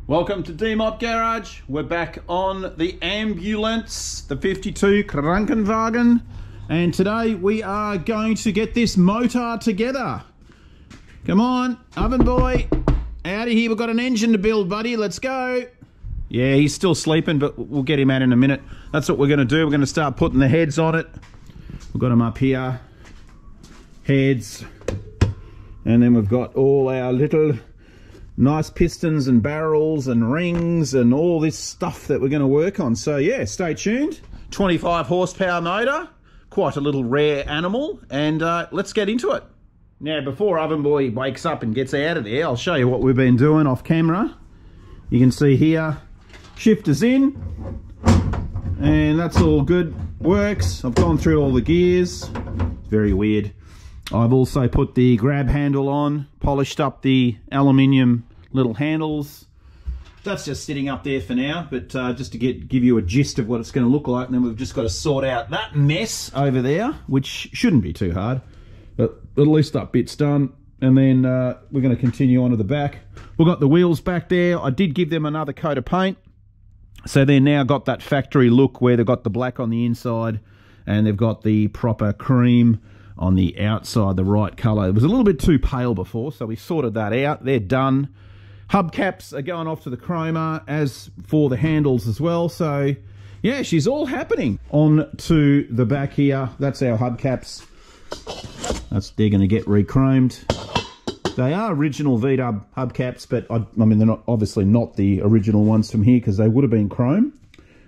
Welcome to D-Mop Garage. We're back on the ambulance, the 52 Krankenwagen, and today we are going to get this motor together. Come on, oven boy, out of here. We've got an engine to build, buddy. Let's go. Yeah, he's still sleeping, but we'll get him out in a minute. That's what we're going to do. We're going to start putting the heads on it. We've got them up here, heads, and then we've got all our little nice pistons and barrels and rings and all this stuff that we're going to work on. So yeah, stay tuned. 25 horsepower motor, quite a little rare animal, and let's get into it. Now, before Oven Boy wakes up and gets out of there, I'll show you what we've been doing off camera. You can see here, shifters in, and that's all good, works. I've gone through all the gears. It's very weird. I've also put the grab handle on, polished up the aluminium little handles. That's just sitting up there for now, but just to give you a gist of what it's going to look like. And then we've just got to sort out that mess over there, which shouldn't be too hard, but at least that bit's done. And then we're going to continue on to the back. We've got the wheels back there. I did give them another coat of paint, so they're now got that factory look where they've got the black on the inside and they've got the proper cream on the outside, the right colour. It was a little bit too pale before, so we sorted that out. They're done. Hubcaps are going off to the chroma, as for the handles as well. So yeah, she's all happening. On to the back here, that's our hubcaps. They're going to get re-chromed. They are original VW hubcaps, but I mean, they're not obviously not the original ones from here because they would have been chrome.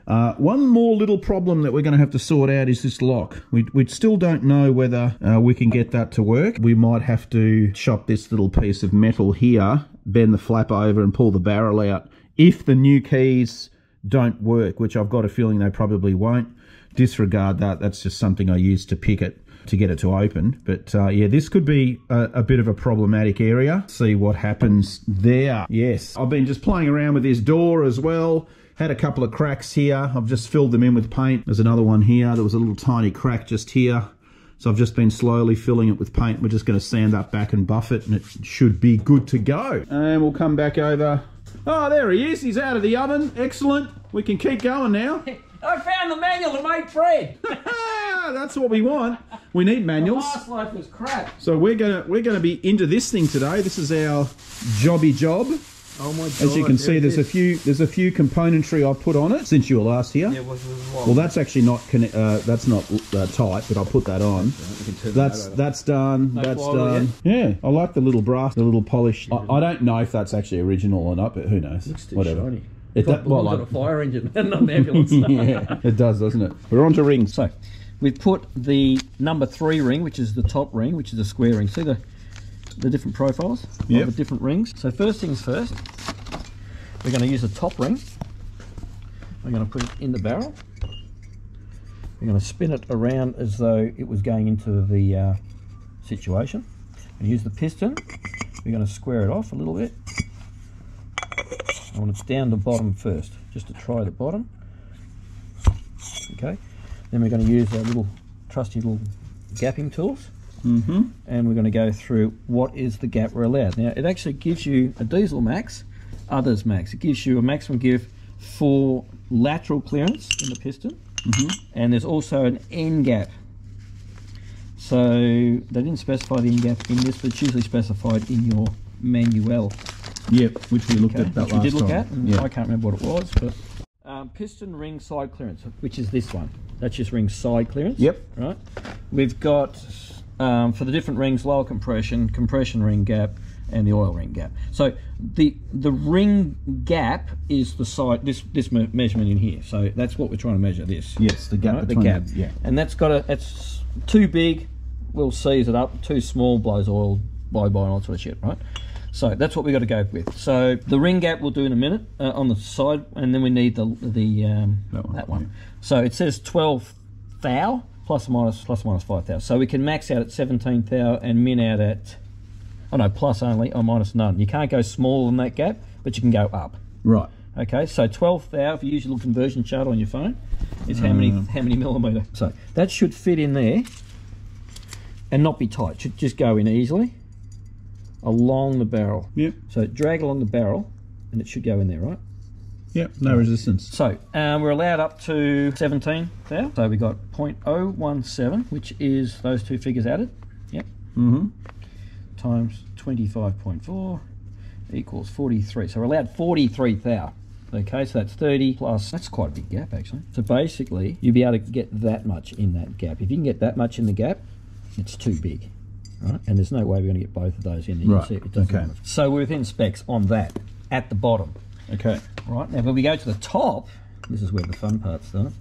One more little problem that we're going to have to sort out is this lock. We still don't know whether we can get that to work. We might have to chop this little piece of metal here, bend the flap over and pull the barrel out. If the new keys don't work, which I've got a feeling they probably won't, disregard that. That's just something I use to pick it, to get it to open. But yeah, this could be a bit of a problematic area. See what happens there. Yes, I've been just playing around with this door as well. Had a couple of cracks here. I've just filled them in with paint. There's another one here. There was a little tiny crack just here. So I've just been slowly filling it with paint. We're just going to sand that back and buff it, and it should be good to go. And we'll come back over. Oh, there he is. He's out of the oven. Excellent. We can keep going now. I found the manual to make bread. That's what we want. We need manuals. The last loaf was crap. So we're gonna be into this thing today. This is our jobby job. Oh my God! As you can see, there's a few componentry I've put on it since you were last here. Yeah, well, that's actually not tight, but I'll put that on. That's done. No, that's done. Yeah, I like the little brass, the little polish. I don't know if that's actually original or not, but who knows? Looks too whatever. shiny. It got a fire engine and not an ambulance. Yeah, it does, doesn't it? We're on to rings. So, we've put the number 3 ring, which is the top ring, which is the square ring. See the different profiles of the different rings. So first things first, we're going to use the top ring. We're going to put it in the barrel. We're going to spin it around as though it was going into the situation. And use the piston. We're going to square it off a little bit. I want it down the bottom first, just to try the bottom. Okay. Then we're going to use our little trusty little gapping tools. And we're going to go through what is the gap we're allowed. Now, it actually gives you a diesel max, others max. It gives you a maximum give for lateral clearance in the piston, and there's also an end gap. So they didn't specify the end gap in this, but it's usually specified in your manual. Yep, which we looked at that last time. We did look at, and I can't remember what it was, but piston ring side clearance, which is this one. That's just ring side clearance. Yep. Right. We've got for the different rings, lower compression, compression ring gap, and the oil ring gap. So the ring gap is the side, this measurement in here. So that's what we're trying to measure. This. Yes, the gap. Right? The gap. Yeah. And that's it's too big, we'll seize it up. Too small, blows oil, bye and all that sort of shit. Right. So that's what we got to go with. So the ring gap we'll do in a minute on the side, and then we need that one. So it says 12 thou plus or minus 5 thou. So we can max out at 17 thou and min out at plus only or minus none. You can't go smaller than that gap, but you can go up. Right. Okay. So 12 thou, if you use your little conversion chart on your phone, is how many millimetre. So that should fit in there and not be tight. Should just go in easily along the barrel. Yep. So drag along the barrel and it should go in there, right? Yep, no resistance. So we're allowed up to 17 thou. So we got 0.017, which is those two figures added. Yep. Times 25.4 equals 43. So we're allowed 43 thou. Okay, so that's 30 plus, that's quite a big gap actually. So basically, you'll be able to get that much in that gap. If you can get that much in the gap, it's too big, right? And there's no way we're going to get both of those in there. Right, okay. So we're within specs on that, at the bottom. Okay. Right, now when we go to the top, this is where the fun part starts.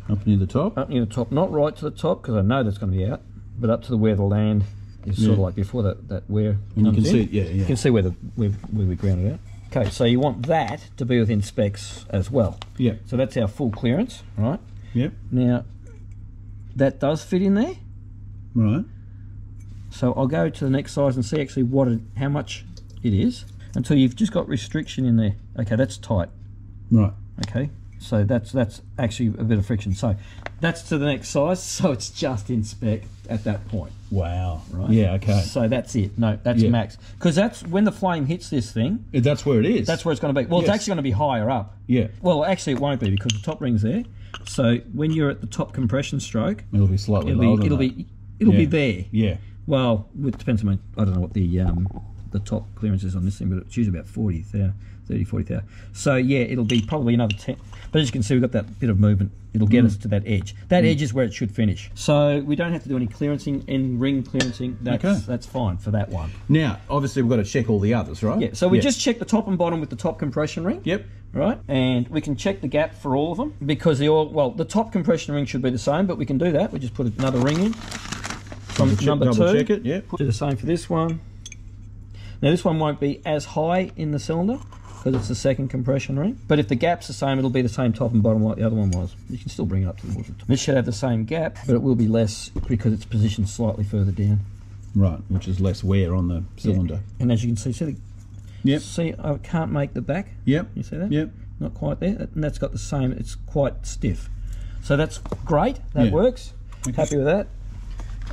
Up near the top? Up near the top, not right to the top, because I know that's going to be out, but up to where the land is sort of like before that where and you can see it, You can see where we ground it out. Okay, so you want that to be within specs as well. Yeah. So that's our full clearance, right? Yep. Now, that does fit in there. Right. So I'll go to the next size and see actually how much it is until you've just got restriction in there. Okay, that's tight. Right. Okay, so that's actually a bit of friction. So that's to the next size, so it's just in spec at that point. Wow. Right. Yeah, okay. So that's it. No, that's max. Because that's when the flame hits this thing. That's where it is. That's where it's going to be. Well, it's actually going to be higher up. Yeah. Well, actually it won't be because the top ring's there. So when you're at the top compression stroke, it'll be slightly lower. It'll be there. Yeah. Well, it depends on I don't know what the top clearance is on this thing, but it's usually about 40 thou, 30, 40 thou. So yeah, it'll be probably another 10. But as you can see, we've got that bit of movement. It'll get us to that edge. That edge is where it should finish. So we don't have to do any clearancing and ring clearancing. That's fine for that one. Now, obviously, we've got to check all the others, right? Yeah. So we just check the top and bottom with the top compression ring. Yep. Right, and we can check the gap for all of them because the top compression ring should be the same, but we can do that. We just put another ring in from number 2. Double check it. Yeah. Do the same for this one. Now this one won't be as high in the cylinder because it's the second compression ring. But if the gap's the same, it'll be the same top and bottom like the other one was. You can still bring it up to the water. This should have the same gap, but it will be less because it's positioned slightly further down. Right, which is less wear on the cylinder. Yeah. And as you can see, Yep. See, I can't make the back. Yep. You see that? Yep. Not quite there. And that's got the same, it's quite stiff. So that's great, that works. Okay. Happy with that.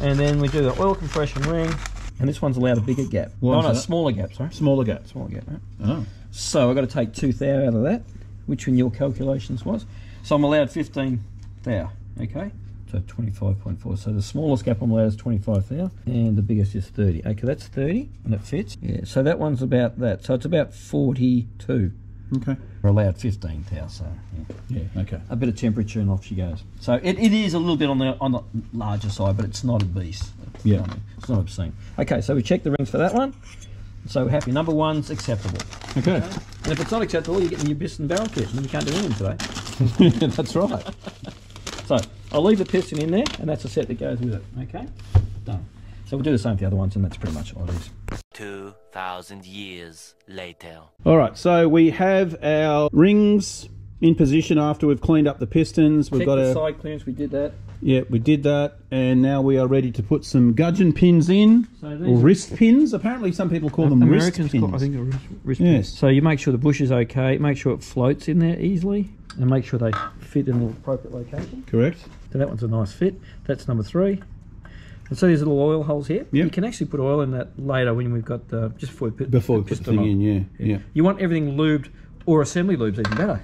And then we do the oil compression ring, and this one's allowed a bigger gap. Smaller gap, sorry. Smaller gap. Smaller gap, right? Oh. So I've got to take 2 thou out of that, which in your calculations was. So I'm allowed 15 thou, okay? So 25.4. So the smallest gap I'm allowed is 25 thou, and the biggest is 30. Okay, that's 30, and it fits. Yeah, so that one's about that. So it's about 42. Okay. We're allowed 15 thou, so yeah, okay. A bit of temperature and off she goes. So it is a little bit on the larger side, but it's not a beast. Yeah. It's not obscene. Okay, so we check the rings for that one. So we're happy. Number 1's acceptable. Okay. And if it's not acceptable, you get the new piston barrel kit, and you can't do anything today. That's right. So I'll leave the piston in there, and that's a set that goes with it. Okay, done. So we'll do the same for the other ones, and that's pretty much all it is. 2,000 years later. All right, so we have our rings in position after we've cleaned up the pistons. We've got the our side clearance. We did that. Yeah, we did that, and now we are ready to put some gudgeon pins in, or wrist pins. Apparently, some people call them Americans wrist pins. I think they're wrist pins. So you make sure the bush is okay. Make sure it floats in there easily, and make sure they fit in the appropriate location. Correct. So that one's a nice fit. That's number 3. And so these little oil holes here. Yep. You can actually put oil in that later when we've got just before we put the thing in. Yeah. You want everything lubed, or assembly lubes even better.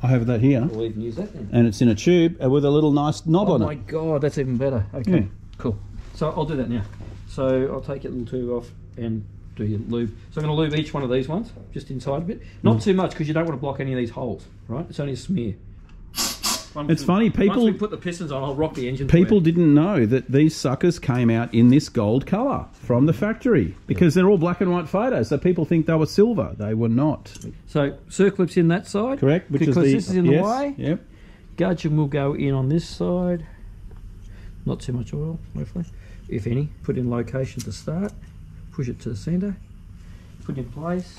I have that here. We'll even use that then. And it's in a tube with a little nice knob on it. Oh my god, that's even better. Okay, cool. So I'll do that now. So I'll take your little tube off and do your lube. So I'm going to lube each one of these ones, just inside a bit. Not too much, because you don't want to block any of these holes, right? It's only a smear. It's funny, people... Once we put the pistons on, I'll rock the engine. People didn't know that these suckers came out in this gold colour from the factory, because they're all black and white photos, so people think they were silver. They were not. So circlip's in that side. Correct. Because this is in the way. Yep. Gudgeon will go in on this side. Not too much oil, hopefully, if any. Put in location to start. Push it to the centre. Put in place.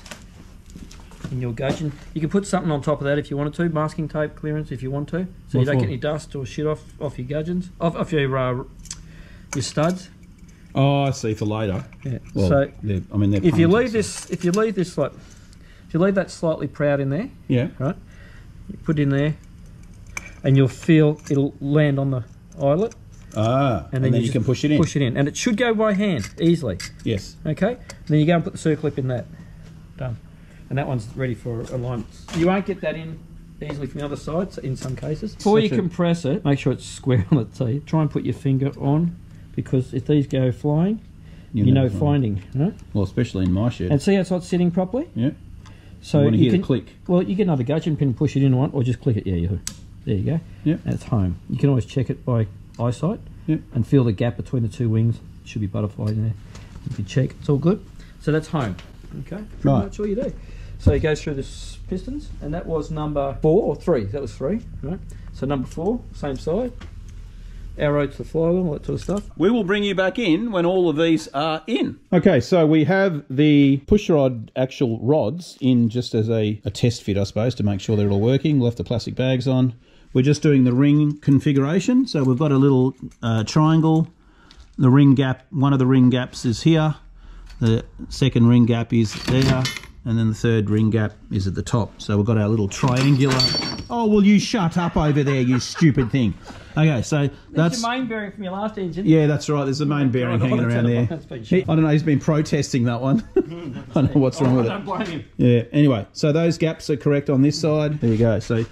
In your gudgeon, you can put something on top of that if you wanted to, masking tape clearance if you want to, so you don't get any dust or shit off your gudgeons, off your studs. Oh, I see, for later. Yeah. Well, so I mean, if you leave that slightly proud in there, yeah, right, you put it in there, and you'll feel it'll land on the eyelet. And then you can push it in. Push it in, and it should go by hand easily. Yes. Okay. And then you go and put the circlip in that. Done. and that one's ready for alignment. You won't get that in easily from the other side in some cases. Before you compress it, make sure it's square on the teeth. Try and put your finger on, because if these go flying, you know finding, right? Well, especially in my shed. And see how it's not sitting properly? Yeah. So you can click. Well, you get another gudgeon pin, push it in one, or just click it. Yeah, there you go. Yeah. And it's home. You can always check it by eyesight. Yeah. And feel the gap between the two wings. Should be butterflies in there. You can check. It's all good. So that's home. Okay. Pretty much all you do. So it goes through the pistons, and that was number 4 or 3. That was 3, right? So number 4, same side. Arrow to the flywheel, all that sort of stuff. We will bring you back in when all of these are in. Okay, so we have the push rod actual rods in just as a test fit, I suppose, to make sure they're all working. Left the plastic bags on. We're just doing the ring configuration. So we've got a little triangle. The ring gap, one of the ring gaps is here. The second ring gap is there. And then the third ring gap is at the top. So we've got our little triangular... Oh, will you shut up over there, you stupid thing. Okay, so that's... your main bearing from your last engine. Yeah, that's right. There's a main bearing hanging around there. I don't know, he's been protesting that one. I don't know what's wrong with it. Don't blame him. Yeah, anyway, so those gaps are correct on this side. There you go. So,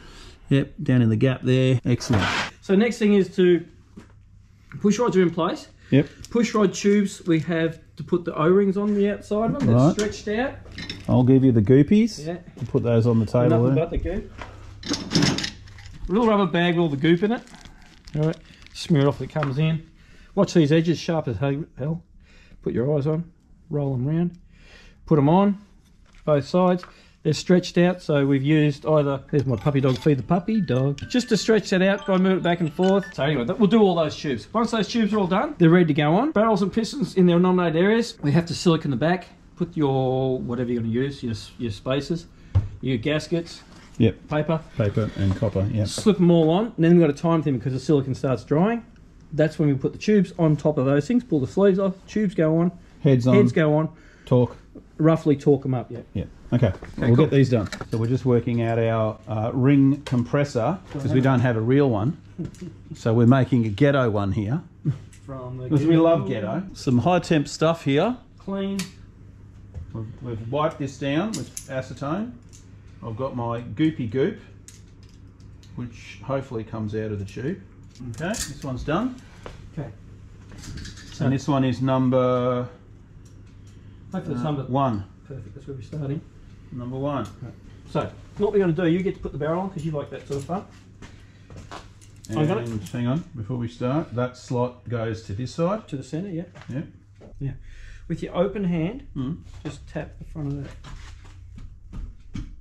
yep, down in the gap there. Excellent. So next thing is to... Push rods are in place. Yep. Push rod tubes, we have to put the O-rings on the outside of them. They're stretched out. I'll give you the goopies. Yeah. We'll put those on the table Nothing there. but the goop. A little rubber bag with all the goop in it. Alright, smear it off as it comes in. Watch these edges, sharp as hell. Put your eyes on, roll them round. Put them on, both sides. They're stretched out, so we've used either, there's my puppy dog, feed the puppy dog. Just to stretch that out, I move it back and forth. So anyway, we'll do all those tubes. Once those tubes are all done, they're ready to go on. Barrels and pistons in their nominated areas. We have to silicon the back. Put your, whatever you're going to use, your spacers, your gaskets. Yep. Paper and copper, yeah. Slip them all on, and then we've got a time thing because the silicon starts drying. That's when we put the tubes on top of those things, pull the sleeves off, tubes go on, heads go on, torque. Roughly torque them up, yeah. Yeah, okay, we'll get these done. So we're just working out our ring compressor, because we don't have a real one. So we're making a ghetto one here. Because we love ghetto. Some high temp stuff here. Clean. We've wiped this down with acetone. I've got my goopy goop, which hopefully comes out of the tube. Okay, this one's done. Okay. And this one is number... Hopefully it's number 1. Perfect, that's where we're starting. Number 1. Right. So, what we're going to do, you get to put the barrel on because you like that sort of fun. And hang on, before we start, that slot goes to this side. To the centre, yeah. Yeah. Yeah. With your open hand, just tap the front of that.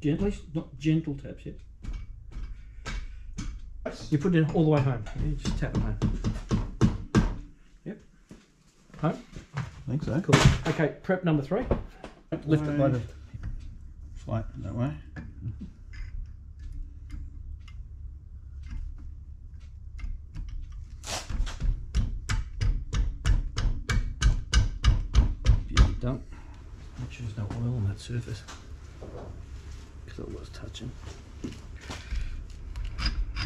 Gently, not gentle taps yet. You put it all the way home. You just tap it home. Yep. Home. I think so. Cool. Okay, prep number 3. Lift it by the... Flat that way. Done. Make sure there's no oil on that surface. Because it was touching. You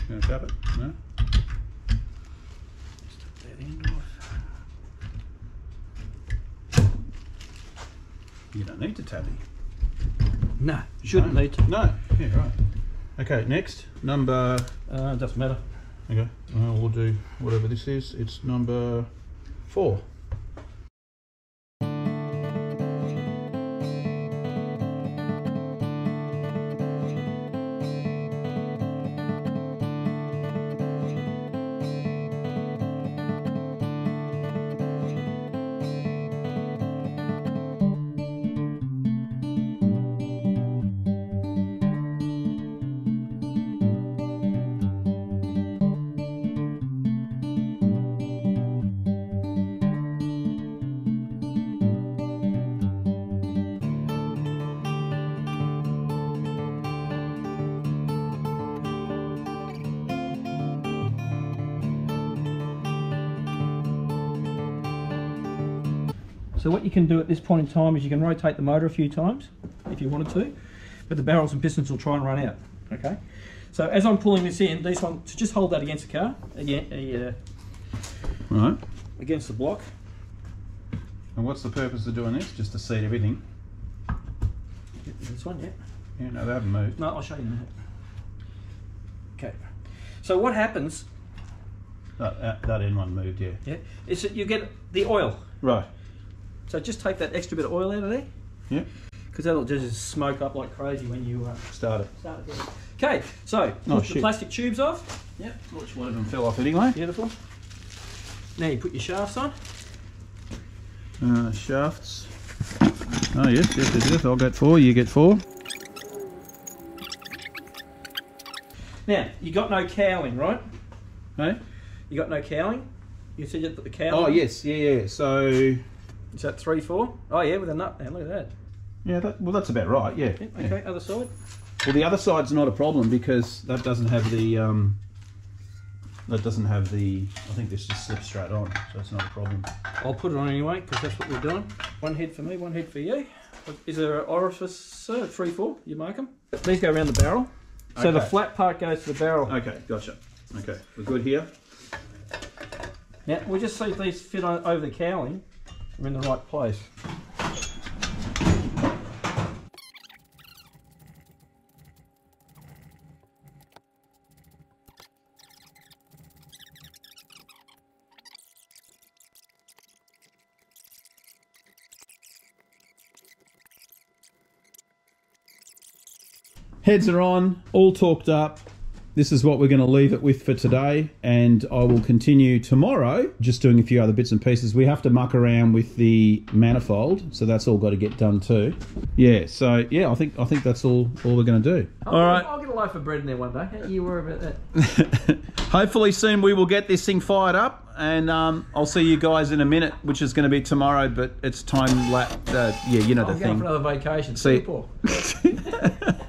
going to tap it? No? Just tap that end off. You don't need to tap it. No, shouldn't need to. No, yeah, right. Okay, next, number... doesn't matter. Okay, we'll do whatever this is. It's number 4. So what you can do at this point in time is you can rotate the motor a few times if you wanted to, but the barrels and pistons will try and run out. Okay. So as I'm pulling this in, these one to just hold that against the car, Right. Against the block. And what's the purpose of doing this? Just to seat everything. Get the this one, yeah. Yeah, no, they haven't moved. No, I'll show you in a minute. Okay. So what happens? That end one moved, yeah. Yeah. Is that you get the oil. Right. So just take that extra bit of oil out of there. Yeah. Because that'll just smoke up like crazy when you Start it. start it. Okay. So put the plastic tubes off. Yep. Which one of them fell off anyway? Beautiful. Now you put your shafts on. Shafts. Oh yes. I'll get 4. You get 4. Now you got no cowling, right? Hey. You got no cowling. You said you put the cowling. Oh yes. Yeah. So. Is that 3/4? Oh yeah, with a nut. Now look at that. Yeah. That's about right. Yeah. Okay. Other side. Well, the other side's not a problem because that doesn't have the. I think this just slips straight on, so it's not a problem. I'll put it on anyway because that's what we're doing. One head for me, one head for you. Is there an orifice, sir? 3/4. You mark them. These go around the barrel. So the flat part goes to the barrel. Okay, gotcha. Okay, we're good here. Now we'll just see if these fit over the cowling. We're in the right place. Heads are on, all talked up. This is what we're going to leave it with for today, and I will continue tomorrow, just doing a few other bits and pieces. We have to muck around with the manifold, so that's all got to get done too. Yeah, so yeah, I think that's all we're going to do. All right. I'll get a loaf of bread in there one day. Don't you worry about that. Hopefully soon we will get this thing fired up, and I'll see you guys in a minute, which is going to be tomorrow, but it's time lapse. Yeah, you know the thing. I'm going for another vacation. See. Singapore.